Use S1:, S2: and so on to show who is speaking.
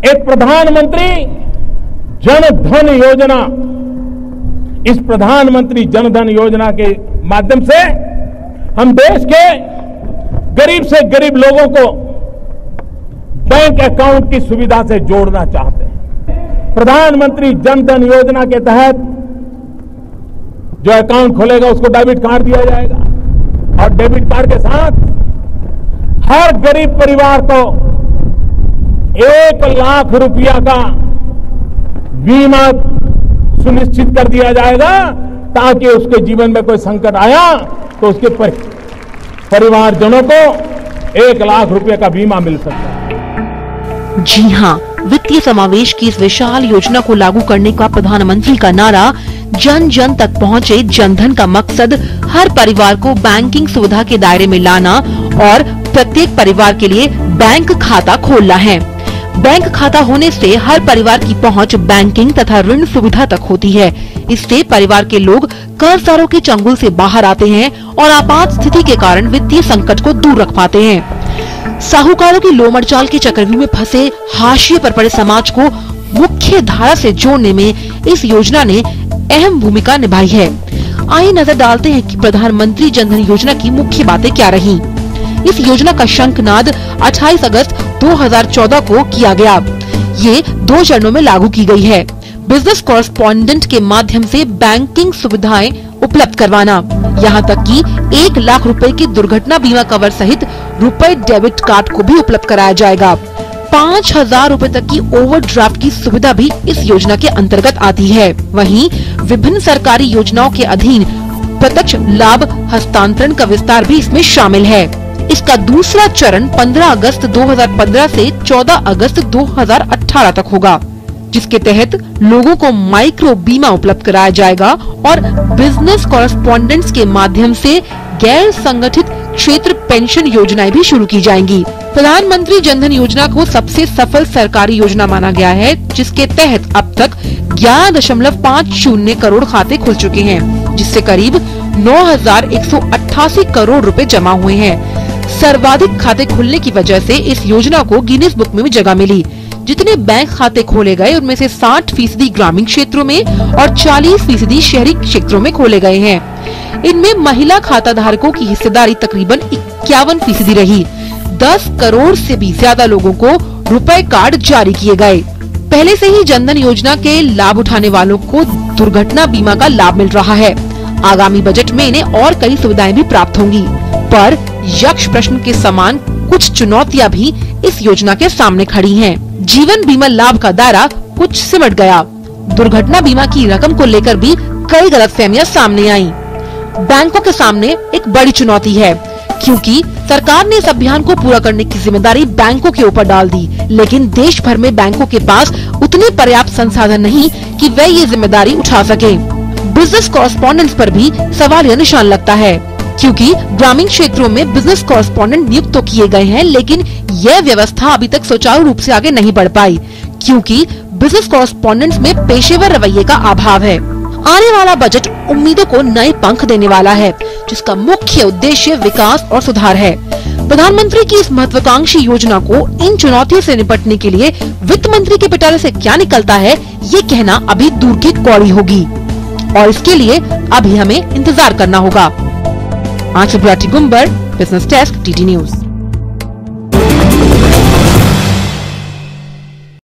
S1: एक प्रधानमंत्री जन धन योजना, इस प्रधानमंत्री जन धन योजना के माध्यम से हम देश के गरीब से गरीब लोगों को बैंक अकाउंट की सुविधा से जोड़ना चाहते हैं। प्रधानमंत्री जन धन योजना के तहत जो अकाउंट खोलेगा उसको डेबिट कार्ड दिया जाएगा और डेबिट कार्ड के साथ हर गरीब परिवार को 1 लाख रुपया का बीमा सुनिश्चित कर दिया जाएगा, ताकि उसके जीवन में कोई संकट आया तो उसके परिवारजनों को 1 लाख रुपए का बीमा मिल सकता है।
S2: जी हाँ, वित्तीय समावेश की इस विशाल योजना को लागू करने का प्रधानमंत्री का नारा जन जन तक पहुँचे जनधन का मकसद हर परिवार को बैंकिंग सुविधा के दायरे में लाना और प्रत्येक परिवार के लिए बैंक खाता खोलना है। बैंक खाता होने से हर परिवार की पहुंच बैंकिंग तथा ऋण सुविधा तक होती है। इससे परिवार के लोग कर्जदारों के चंगुल से बाहर आते हैं और आपात स्थिति के कारण वित्तीय संकट को दूर रख पाते हैं। साहूकारों की लोमड़चाल के चक्रव्यूह में फंसे हाशिए पर पड़े समाज को मुख्य धारा से जोड़ने में इस योजना ने अहम भूमिका निभाई है। आइए नजर डालते हैं कि प्रधानमंत्री जनधन योजना की मुख्य बातें क्या रही। इस योजना का शंखनाद 28 अगस्त 2014 को किया गया। ये 2 चरणों में लागू की गई है। बिजनेस कॉरेस्पॉन्डेंट के माध्यम से बैंकिंग सुविधाएं उपलब्ध करवाना, यहाँ तक कि 1 लाख रुपए की दुर्घटना बीमा कवर सहित रुपए डेबिट कार्ड को भी उपलब्ध कराया जाएगा। 5,000 रुपए तक की ओवरड्राफ्ट की सुविधा भी इस योजना के अंतर्गत आती है। वहीं विभिन्न सरकारी योजनाओं के अधीन प्रत्यक्ष लाभ हस्तांतरण का विस्तार भी इसमें शामिल है। इसका दूसरा चरण 15 अगस्त 2015 से 14 अगस्त 2018 तक होगा, जिसके तहत लोगों को माइक्रो बीमा उपलब्ध कराया जाएगा और बिजनेस कॉरेस्पॉन्डेंट्स के माध्यम से गैर संगठित क्षेत्र पेंशन योजनाएं भी शुरू की जाएंगी। प्रधानमंत्री जनधन योजना को सबसे सफल सरकारी योजना माना गया है, जिसके तहत अब तक 11.50 करोड़ खाते खुल चुके हैं, जिससे करीब 9,188 करोड़ रुपए जमा हुए हैं। सर्वाधिक खाते खुलने की वजह से इस योजना को गिनीज बुक में भी जगह मिली। जितने बैंक खाते खोले गए उनमें से 60% ग्रामीण क्षेत्रों में और 40% शहरी क्षेत्रों में खोले गए हैं। इनमें महिला खाता धारकों की हिस्सेदारी तकरीबन 51% रही। 10 करोड़ से भी ज्यादा लोगों को रुपए कार्ड जारी किए गए। पहले से ही जनधन योजना के लाभ उठाने वालों को दुर्घटना बीमा का लाभ मिल रहा है। आगामी बजट में इन्हें और कई सुविधाएं भी प्राप्त होंगी, पर यक्ष प्रश्न के समान कुछ चुनौतियां भी इस योजना के सामने खड़ी हैं। जीवन बीमा लाभ का दायरा कुछ सिमट गया। दुर्घटना बीमा की रकम को लेकर भी कई गलतफहमियां सामने आई। बैंकों के सामने एक बड़ी चुनौती है, क्योंकि सरकार ने इस अभियान को पूरा करने की जिम्मेदारी बैंकों के ऊपर डाल दी, लेकिन देश भर में बैंकों के पास उतने पर्याप्त संसाधन नहीं कि वे ये जिम्मेदारी उठा सके। बिजनेस कॉरेस्पॉन्डेंट्स पर भी सवालिया निशान लगता है, क्योंकि ग्रामीण क्षेत्रों में बिजनेस कॉरेस्पॉन्डेंट नियुक्त तो किए गए हैं, लेकिन यह व्यवस्था अभी तक सुचारू रूप से आगे नहीं बढ़ पाई, क्योंकि बिजनेस कॉरेस्पॉन्डेंट्स में पेशेवर रवैये का अभाव है। आने वाला बजट उम्मीदों को नए पंख देने वाला है, जिसका मुख्य उद्देश्य विकास और सुधार है। प्रधानमंत्री की इस महत्वाकांक्षी योजना को इन चुनौतियों से निपटने के लिए वित्त मंत्री के पिटारे से क्या निकलता है, ये कहना अभी दूर की कौड़ी होगी, और इसके लिए अभी हमें इंतजार करना होगा। Anchal Gumbar, business desk, TT news.